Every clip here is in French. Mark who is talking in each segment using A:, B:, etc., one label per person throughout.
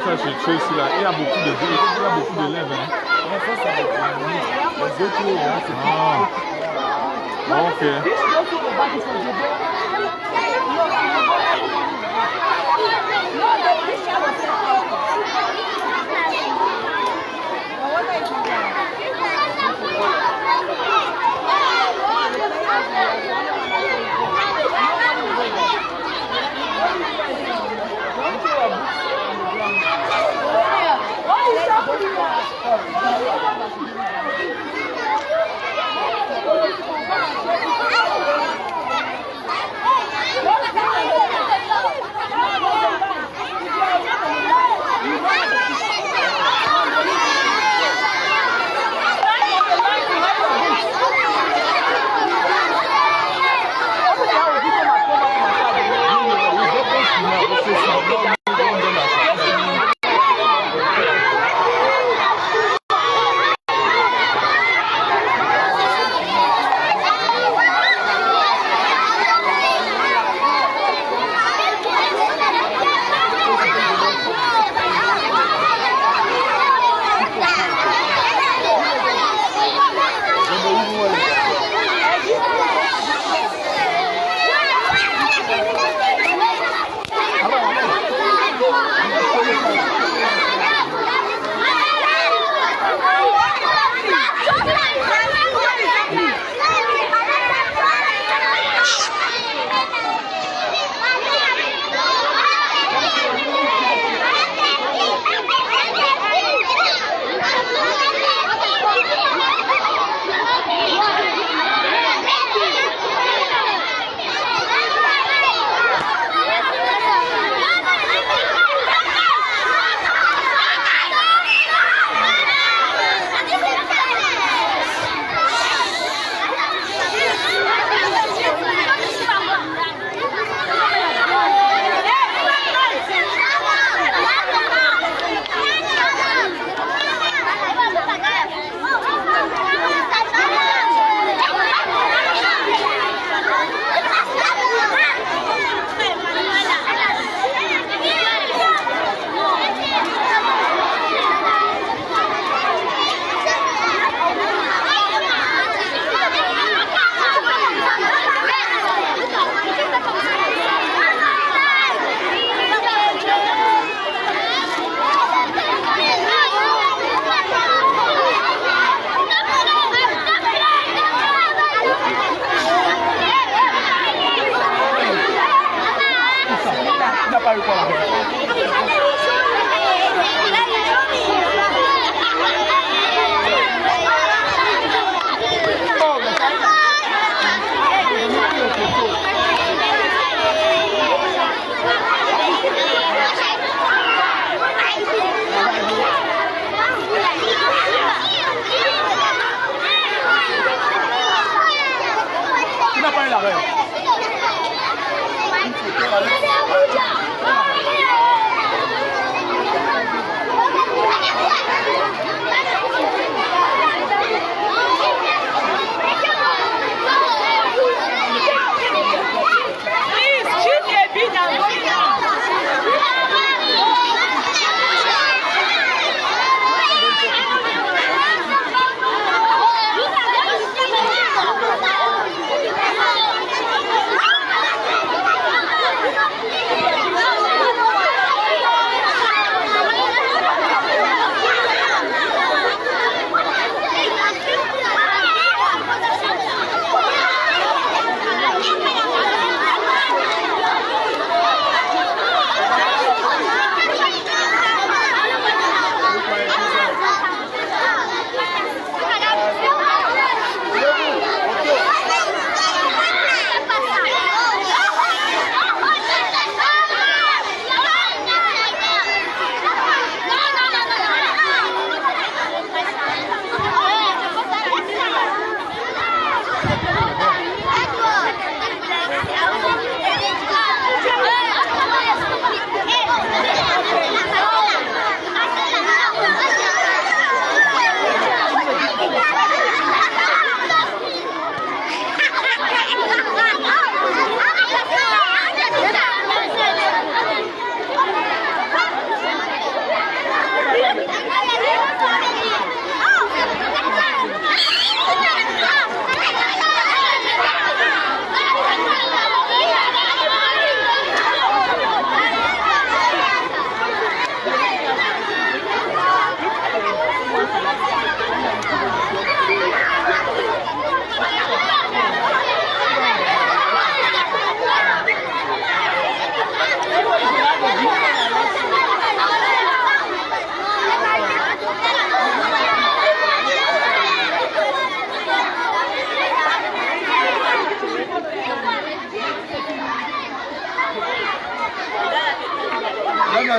A: Ça, je suis ici là. Il y a beaucoup d'élèves. Hein. Ah, ok.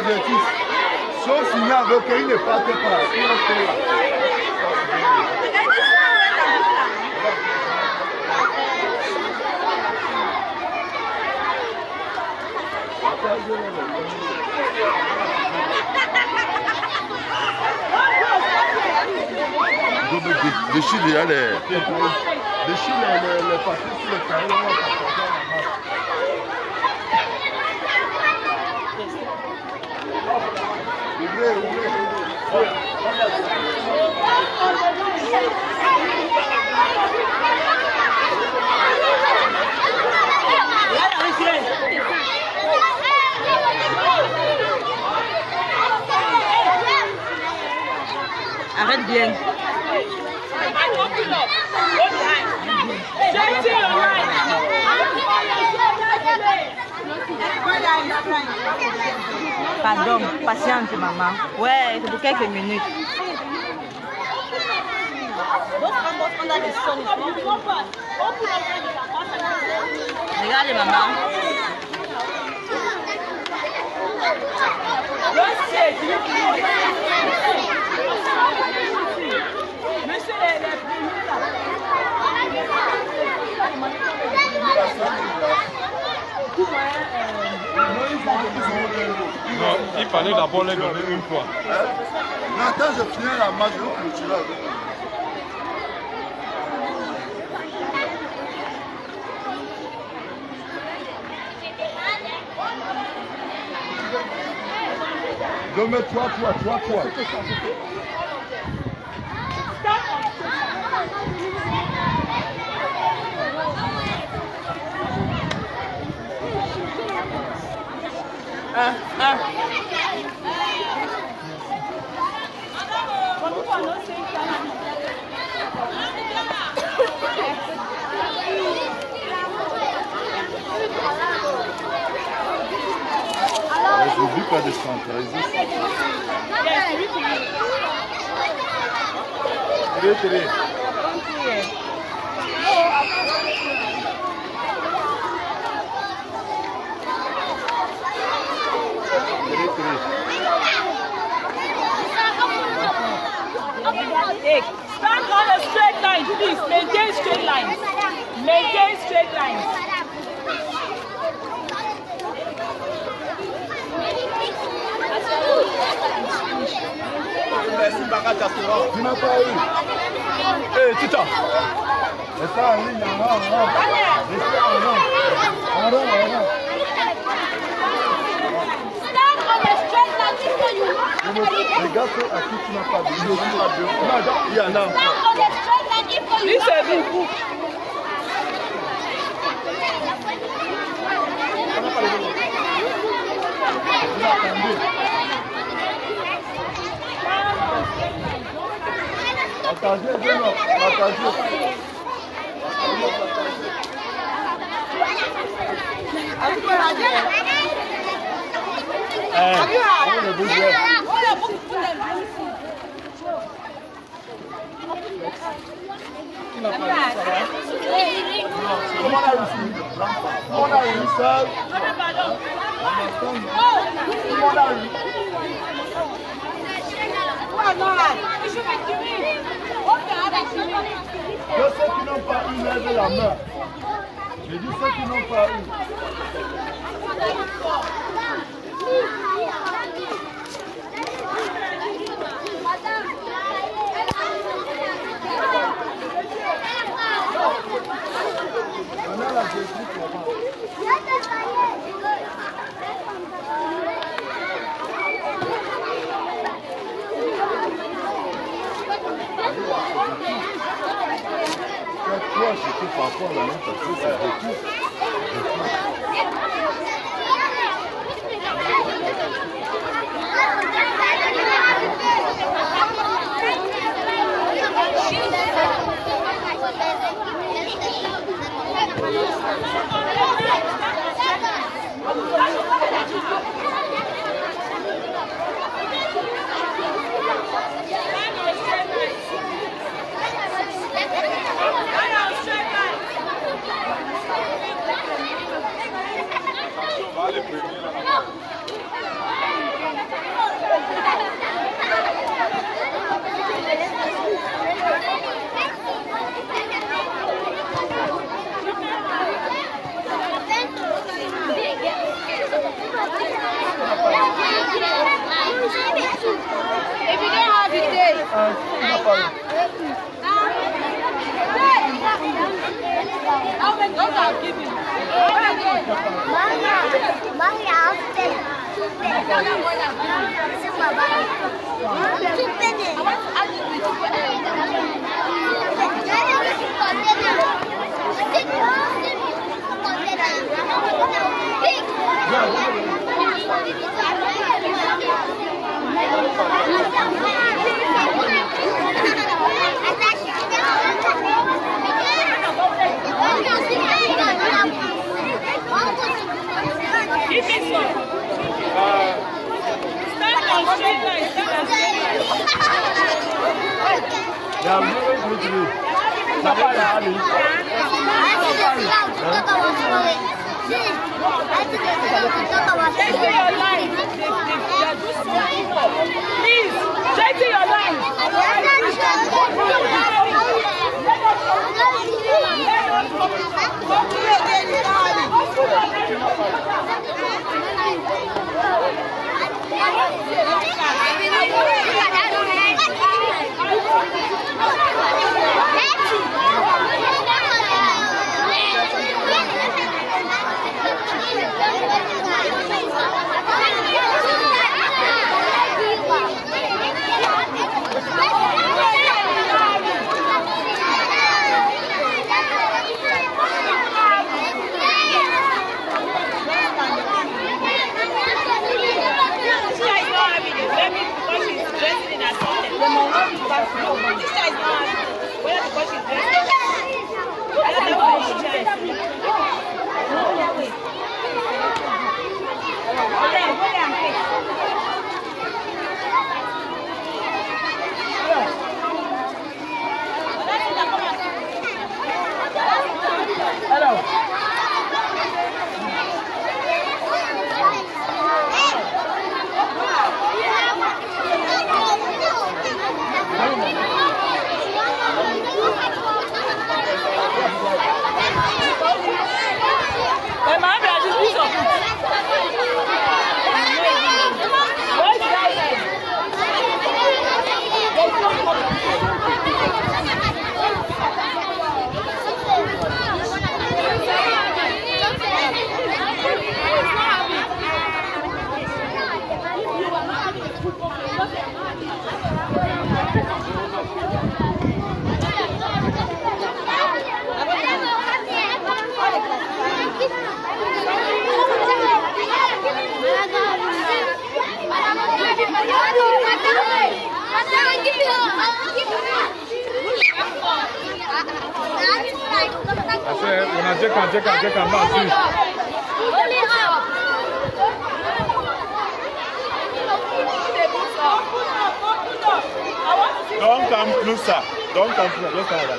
B: avertisse. Sauf signer avec eux, ils ne partent pas. Ils restent là. Déchire déjà les papiers sur le carré.
C: Arrête bien. Pardon, patiente maman. Ouais, c'est pour quelques minutes. Regarde maman.
A: Non, il fallait d'abord les donner une fois.
B: Non, attends, je finis la marche, je vais clôturer avec eux. Deux mètres, trois fois. Je n'oublie pas de centraliser. Télé.
D: Stand on a straight line, please. Maintain straight lines. Maintain straight lines.
B: Tu n'as pas eu.
A: Hé, Tita.
B: Reste en ligne, en rond. Reste en rond.
D: Stand on a straight line before you.
B: Regarde à qui tu n'as pas vu. Il y en a.
D: Stand on a straight line before you.
C: C'est beaucoup.
B: Partagez, partagez. On a une seule. Que ceux qui n'ont pas eu, lèvent la main. Je dis ceux qui n'ont pas eu. On a la déclique là-bas. Toi, je peux parfois la même chose, c'est beaucoup.
A: Don't come closer. Don't come closer. Just like that.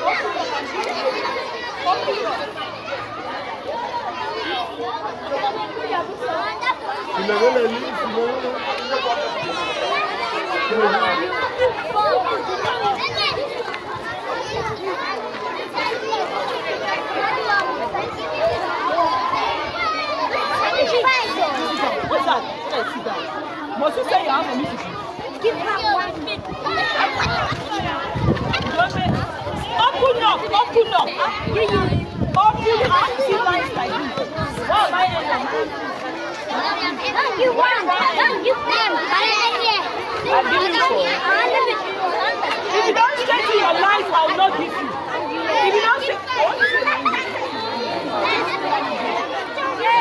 D: Must you say you have a meeting? Give her 1 minute. Open up. Open up. See lines like this. What am I doing?
E: You want? Don't give them.
D: I'm giving you four. If you don't stay to your life, I will not give you. If you don't stay,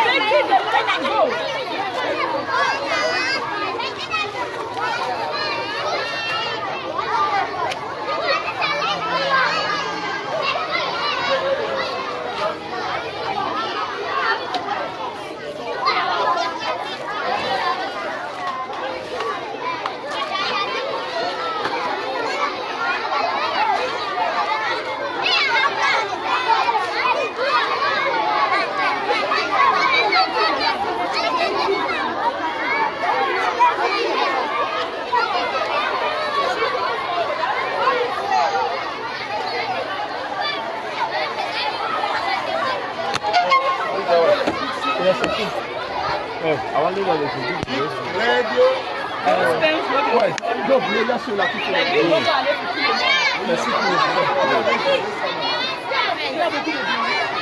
D: take it the pen and go.
A: I want to know what
B: Donc, il y a sur la coupe. Merci pour le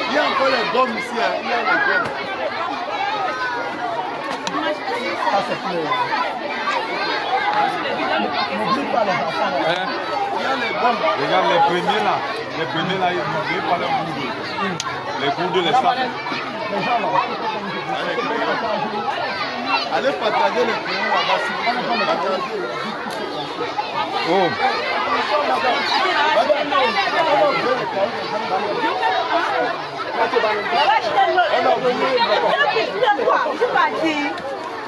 B: il y a encore les gommes ici. Il y a les gommes. Ça, c'est clair. N'oublie pas les enfants. Il y a les gommes.
A: Regarde les premiers là. Les premiers là, ils n'oublient pas les gourdes. Les gourdes, les sables.
B: Allez partager les premiers là-bas. Si vous voulez partager.
A: Oh.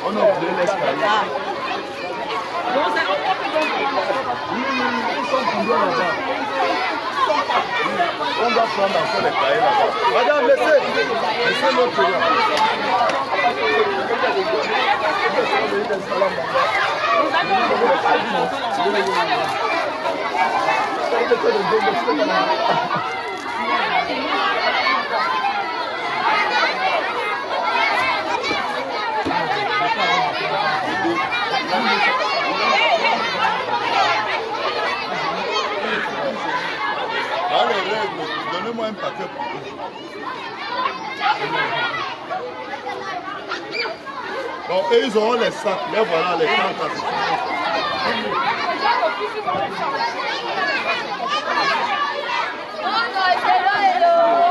B: On a oublié l'escalier. Ils sont combien là-bas? On doit prendre encore les cahiers là-bas. Madame, laissez notre là. Dans les règles, donnez-moi un paquet pour vous. Bon, et ils auront les sacs. Là, voilà les cartes.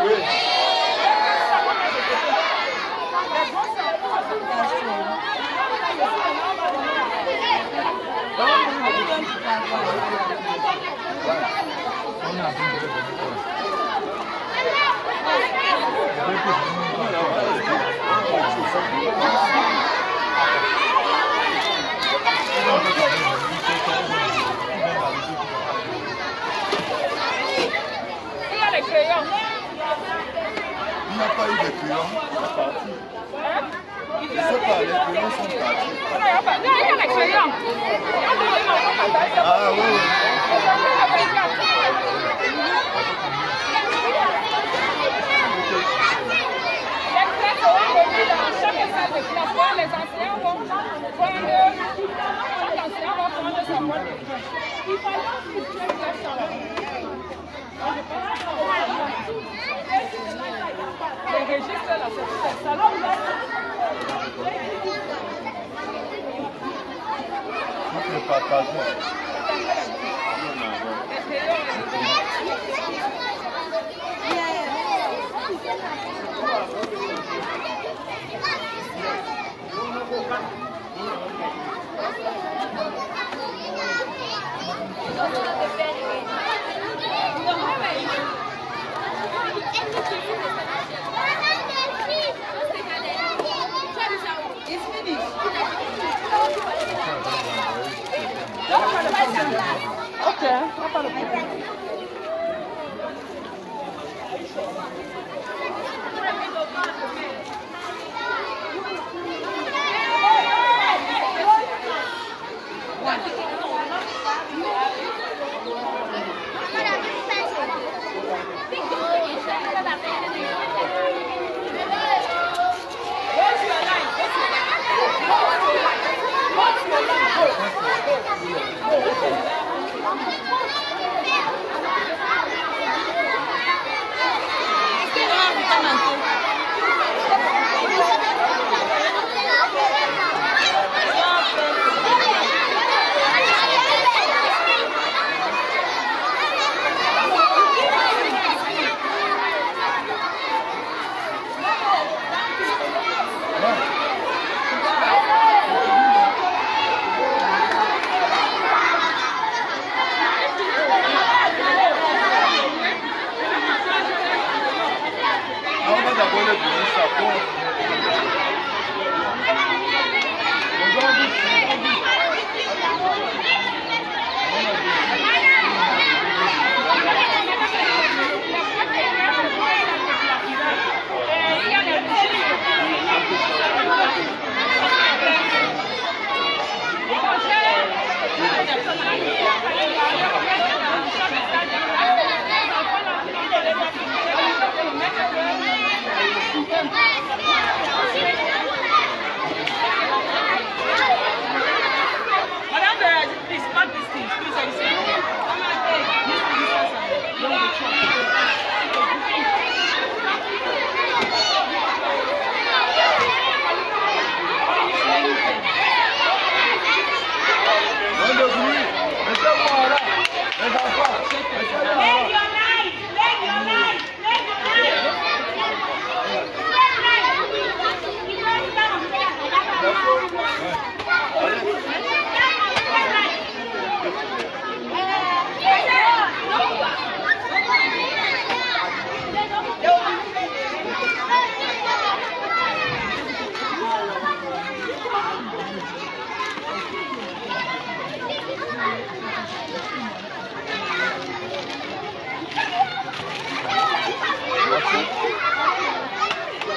B: Oui. Il n'y a pas eu de crayons, c'est parti. Je ne sais pas, les crayons sont partis. Ah oui, oui.
D: Les enseignants vont prendre, chaque enseignant va prendre sa boîte de points. Il fallait qu'ils prennent leur salon. Les registres là, c'est tout le salon.
B: Il faut partager.
D: Okay, no problem.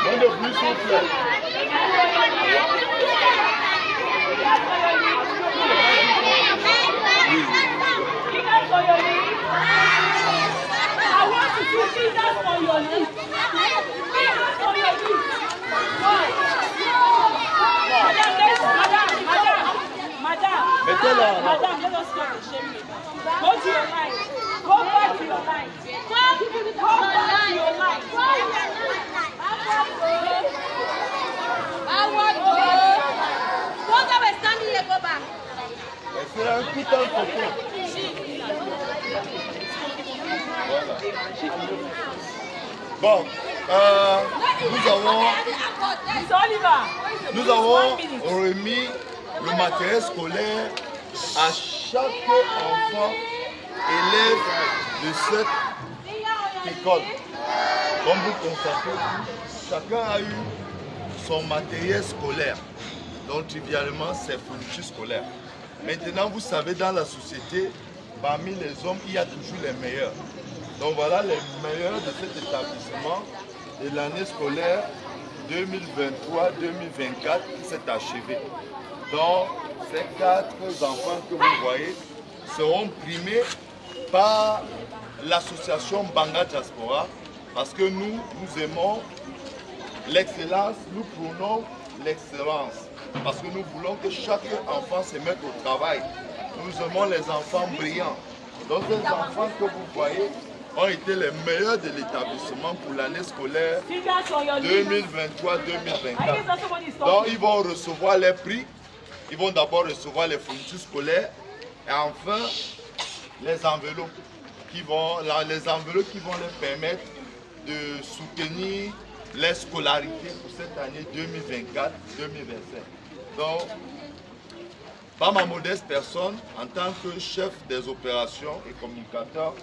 B: Donne de plus, s'il vous plaît.
D: I want to see Jesus on your list. Jesus on your list. Madam, let us not be shaming. Go to your line. Go back to your line. Go back to your line.
E: Those that were standing here, go back.
B: C'est un tout un photo. Bon, nous avons remis le matériel scolaire à chaque enfant élève de cette école. Comme vous constatez, chacun a eu son matériel scolaire. Donc trivialement, c'est fourniture scolaire. Maintenant, vous savez, dans la société, parmi les hommes, il y a toujours les meilleurs. Donc voilà les meilleurs de cet établissement de l'année scolaire 2023-2024 qui s'est achevée. Donc ces 4 enfants que vous voyez seront primés par l'association Banga Diaspora parce que nous aimons l'excellence, nous prônons l'excellence parce que nous voulons que chaque enfant se mette au travail. Nous aimons les enfants brillants. Donc ces enfants que vous voyez ont été les meilleurs de l'établissement pour l'année scolaire 2023-2024. Donc ils vont recevoir les prix, ils vont d'abord recevoir les fournitures scolaires et enfin les enveloppes qui vont leur permettre de soutenir les scolarités pour cette année 2024-2025. Donc, par ma modeste personne, en tant que chef des opérations et communicateur,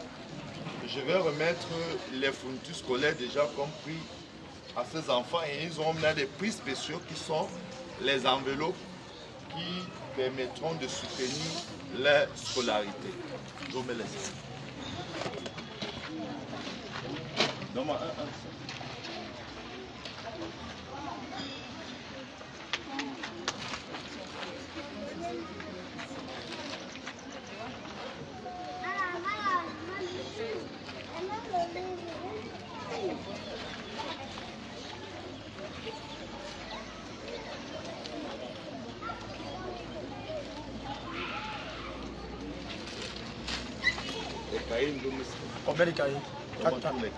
B: je vais remettre les fournitures scolaires déjà comme prix à ces enfants et ils ont maintenant des prix spéciaux qui sont les enveloppes qui permettront de soutenir leur scolarité. Je vous mets les mains. Donne-moi un.
F: Combien de cahiers? 4
B: cahiers.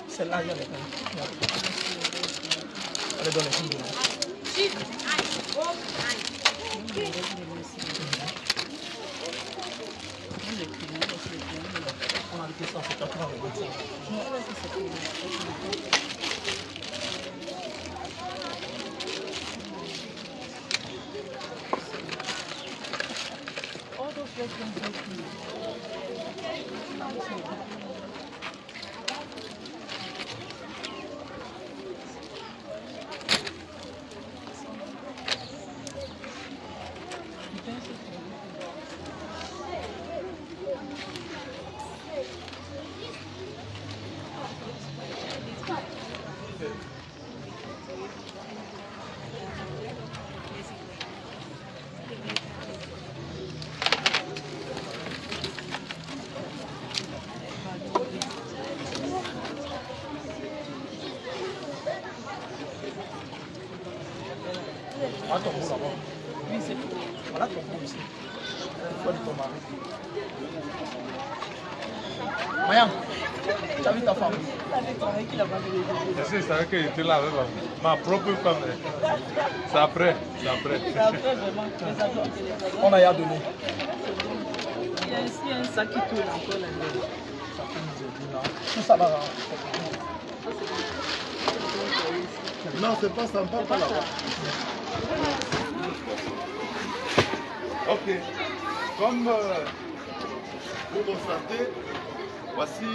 F: Celle-là, il y a les cahiers. Allez, donne les filles. On a dit ça, c'est 80. Voilà ton mot là-bas. Oui, c'est tout. Voilà ton mot ici. Toi de ton mari. Mayam, tu as vu ta femme?
A: Je savais qu'elle était là avec ma propre femme. C'est après. C'est après.
F: On a y à donner. y a un sac qui tourne encore là-dedans. Ça peut nous aider là. Tout ça va.
B: Non, c'est pas ça, on part pas là-bas. Ok. Comme vous constatez, voici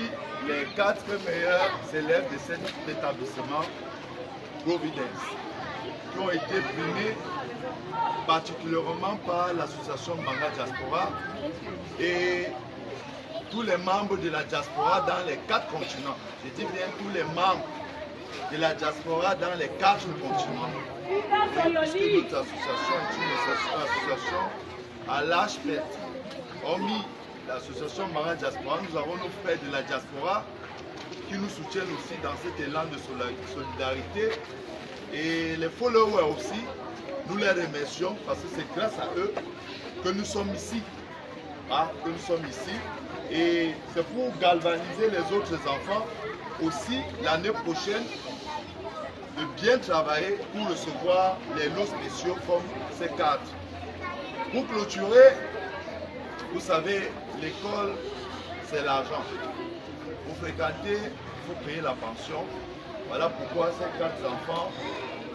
B: les 4 meilleurs élèves de cet établissement Providence qui ont été primés particulièrement par l'association Banga Diaspora et tous les membres de la diaspora dans les 4 continents. Je dis bien tous les membres de la diaspora dans les 4 continents. Puisque notre association est une association à l'âge fait. Hormis l'association Banga Diaspora, nous avons nos frères de la diaspora qui nous soutiennent aussi dans cet élan de solidarité. Et les followers aussi, nous les remercions parce que c'est grâce à eux que nous sommes ici. Et c'est pour galvaniser les autres enfants aussi l'année prochaine de bien travailler pour recevoir les lots spéciaux comme ces 4. Pour clôturer, vous savez, l'école, c'est l'argent. Pour fréquenter, il faut payer la pension. Voilà pourquoi ces 4 enfants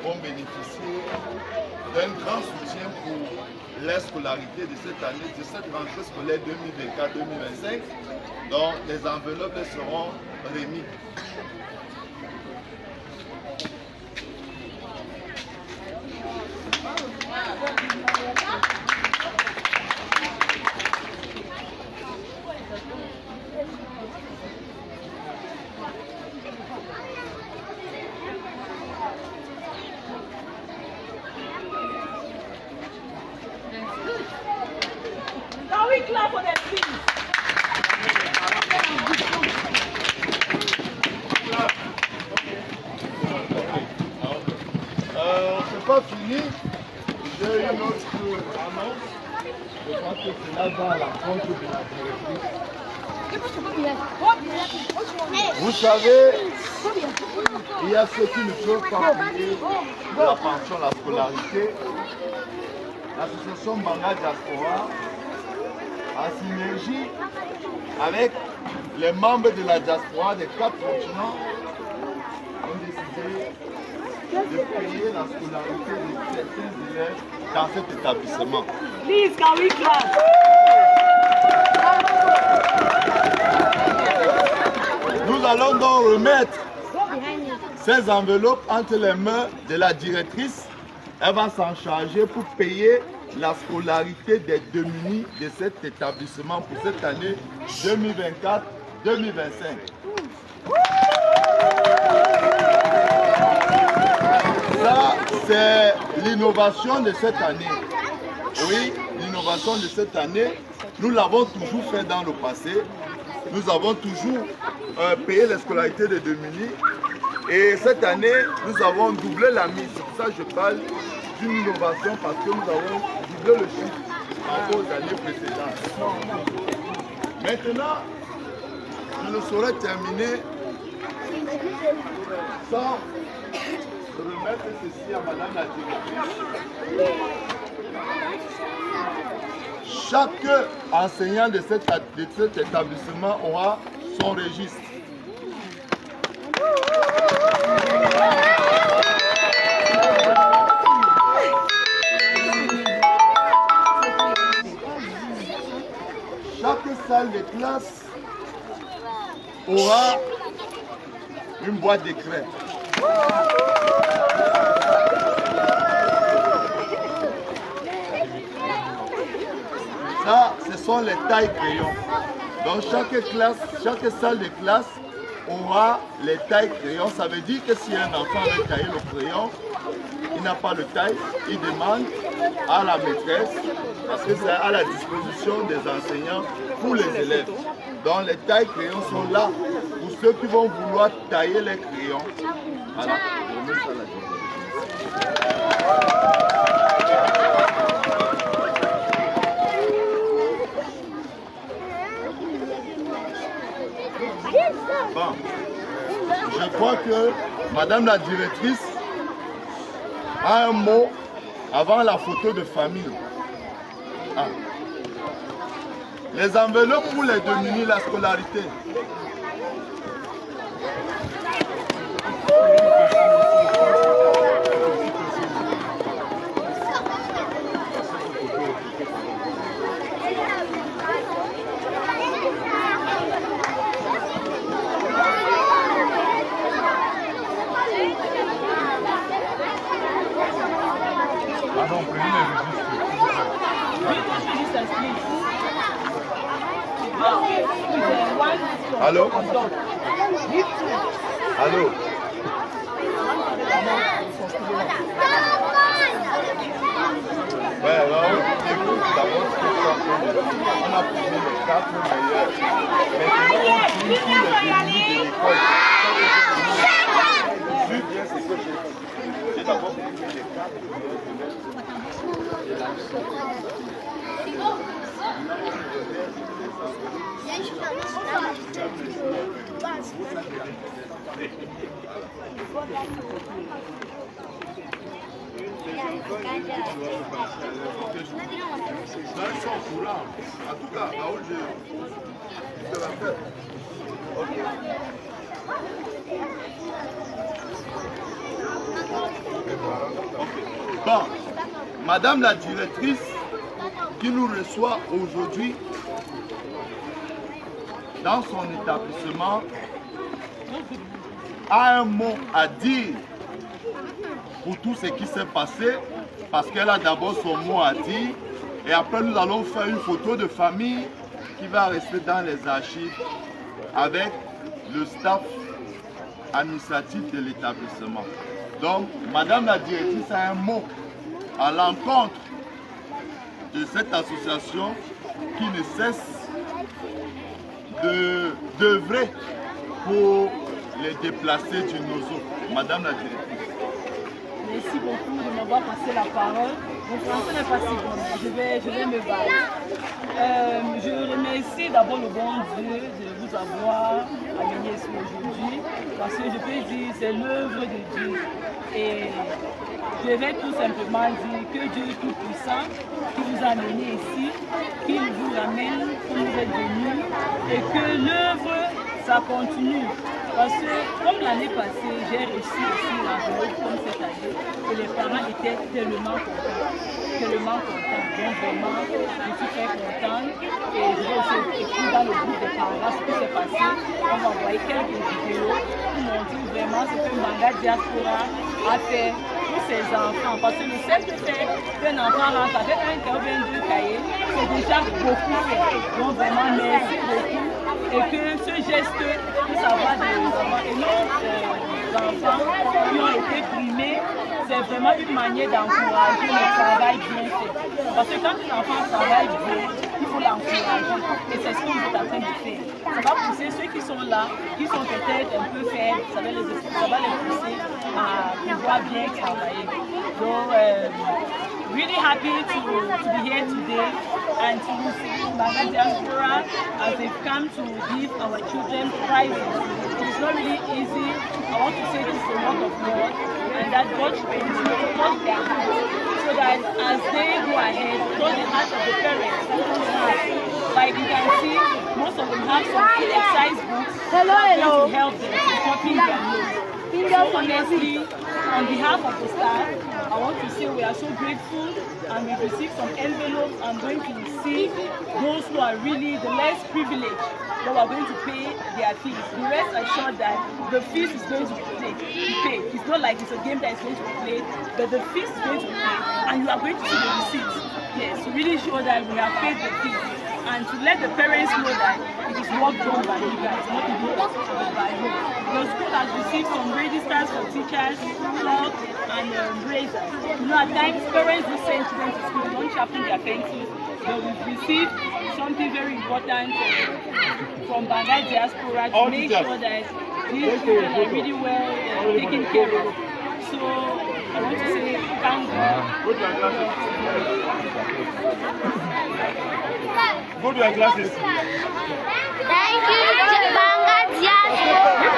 B: vont bénéficier d'un grand soutien pour la scolarité de cette année, de cette rentrée scolaire 2024-2025, dont les enveloppes seront remises.
D: Now we clap for them, please.
B: C'est pas fini. J'ai une autre annonce. Je pense que c'est là dans la compte de la directrice. Vous savez, il y a ceux qui ne peuvent pas payer la pension, la scolarité. L'association Banga Diaspora, en synergie avec les membres de la diaspora des 4 continents, ont décidé de payer la scolarité de certains élèves dans cet établissement.
D: Please, can we clap?
B: Nous allons donc remettre ces enveloppes entre les mains de la directrice. Elle va s'en charger pour payer la scolarité des démunis de cet établissement pour cette année 2024-2025. Ça, c'est l'innovation de cette année. Oui, l'innovation de cette année, nous l'avons toujours fait dans le passé. Nous avons toujours payé la scolarité des démunis. Et cette année, nous avons doublé la mise. C'est pour ça que je parle d'une innovation parce que nous avons doublé le chiffre par rapport aux années précédentes. Maintenant, je ne saurais terminer sans remettre ceci à Madame la directrice. Chaque enseignant de cet établissement aura son registre. Chaque salle de classe aura une boîte d'écran. Ça, ce sont les tailles crayons. Donc chaque salle de classe aura les tailles crayons. Ça veut dire que si un enfant veut tailler le crayon, il n'a pas le taille, il demande à la maîtresse, parce que c'est à la disposition des enseignants pour les élèves. Donc les tailles crayons sont là pour ceux qui vont vouloir tailler les crayons. Voilà. Bon. Je crois que Madame la directrice a un mot avant la photo de famille. Ah. Les enveloppes pour les démunis, la scolarité.
A: Pardon, prenez les registres.
B: Allô? Allô? Ouais, alors, écoute, d'abord, on a pris les 4 meilleurs. Maintenant, on finit tous les démunis de l'école. Vu bien ce que j'ai fait. J'ai d'abord pris les 4 meilleurs de ils sont au courant. En tout cas, Raoul, je te la fais. Bon, Madame la directrice qui nous reçoit aujourd'hui dans son établissement a un mot à dire pour tout ce qui s'est passé, parce qu'elle a d'abord son mot à dire et après nous allons faire une photo de famille qui va rester dans les archives avec le staff administratif de l'établissement. Donc, Madame la directrice a un mot à l'encontre de cette association qui ne cesse d'œuvrer pour les déplacés du Nozo. Madame la directrice.
G: Merci beaucoup de m'avoir passé la parole. Mon français n'est pas si bon, je vais me battre. Je remercie d'abord le bon Dieu de vous avoir amené ici aujourd'hui, parce que je peux dire c'est l'œuvre de Dieu. Et je vais tout simplement dire que Dieu est tout-puissant, qui vous a amené ici, qu'il vous ramène comme vous êtes venus, et que l'œuvre, ça continue. Parce que comme l'année passée, j'ai reçu aussi l'enveloppe comme cette année, et les parents étaient tellement contents. Donc vraiment, je suis très contente. Et je vais aussi écrire dans le groupe des parents ce qui s'est passé. On va envoyer quelques vidéos pour montrer vraiment ce que Mbanga Diaspora a fait pour ses enfants. Parce que le simple fait qu'un enfant rentre avec un cahier ou bien 2 cahiers, c'est déjà beaucoup fait. Donc vraiment, merci beaucoup. Et que ce geste puisse avoir des enfants et nos enfants qui ont été primés, c'est vraiment une manière d'encourager le travail bien fait. Parce que quand un enfant travaille bien, il faut l'encourager. Et c'est ce qu'on est en train de faire. Ça va pousser ceux qui sont là, qui sont peut-être un peu faibles, ça va les pousser à pouvoir bien travailler. Donc, really happy to be here today and to see Mbanga Diaspora as they've come to give our children prizes. It's not really easy. I want to say this is the work of God, and that God should continue to touch their hearts so that as they go ahead, touch the hearts of the parents. Like you can see, most of them have some exercise books that are going to help them to copy their notes. So honestly, on behalf of the staff, I want to say we are so grateful, and we've received some envelopes. I'm going to receive those who are really the less privileged, but are going to pay their fees. The rest assured that the fees is going to be paid. It's not like it's a game that is going to be played, but the fees is going to be paid, and you are going to see the receipts. Yes, to really show that we have paid the fees, and to let the parents know that it is work done by you guys, not even by you. The school has received some registers for teachers, chalk, and razors. You know, at times parents will send children to school, don't sharpen their pencils, but we've received something very important from Mbanga Diaspora to make sure that these children are really well taken care of. So I want to say thank you.
A: Go to your classes.
E: Thank you, Mbanga Diaspora.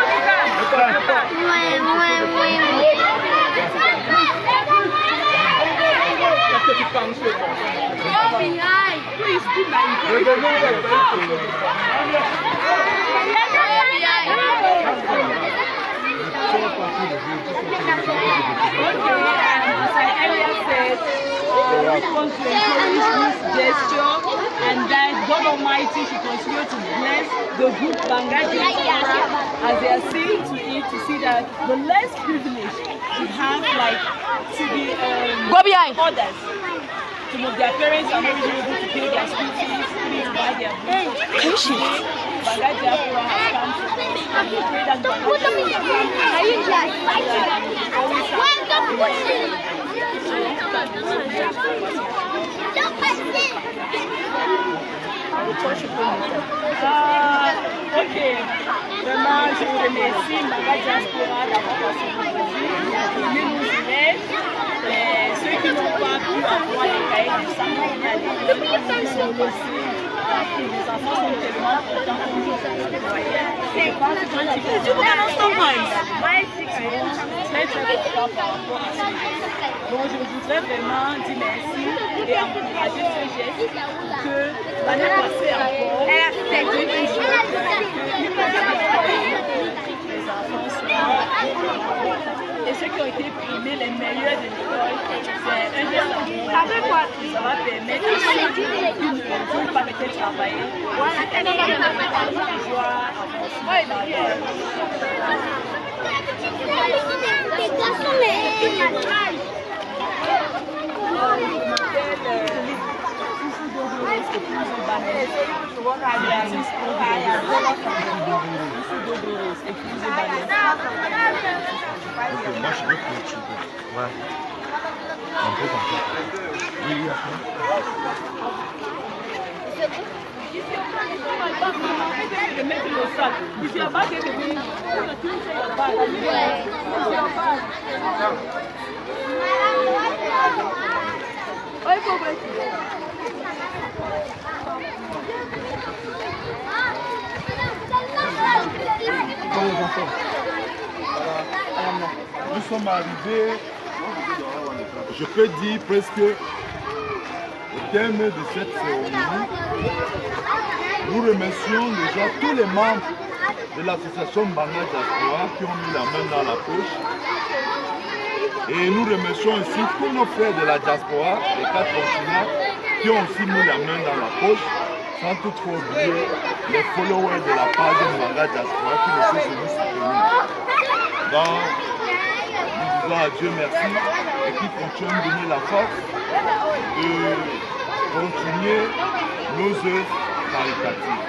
G: Go behind. gesture, and that God Almighty should continue to bless the group Bangaji as they are seeing to it, to see that the less privileged should have like to be others. Some of their parents are not able to pay their school fees, to buy their books. Bangaji Afro has come to us, and we pray that ok, vraiment je vous remercie Bangaji Diaspora d'avoir passé aujourd'hui, de nous aider. Ceux qui n'ont pas pu avoir les cahiers du sang, ils sont aussi. Les enfants sont tellement contents comme je voyais. Je pense que quand ils vont très contents par rapport à ça. Donc je voudrais vraiment dire merci et encourager ce geste que l'année passée encore, les enfants soient et ceux qui ont été primés les meilleurs de l'école, c'est un geste amour. Ça va permettre à ceux qui ne veulent pas peut-être travailler, de pouvoir
A: Moi je veux continuer. Ouais. Un peu comme ça. Oui,
B: Nous sommes arrivés, je peux dire presque au terme de cette cérémonie. Nous remercions déjà tous les membres de l'association Bangaji Diaspora qui ont mis la main dans la poche. Et nous remercions aussi tous nos frères de la diaspora, des 4 continents, qui ont aussi mis la main dans la poche, sans toutefois oublier les followers de la page de Bangaji Diaspora qui nous sont venus soutenir. Donc, nous disons à Dieu merci et qui continue de donner la force de continuer nos œuvres caritatives.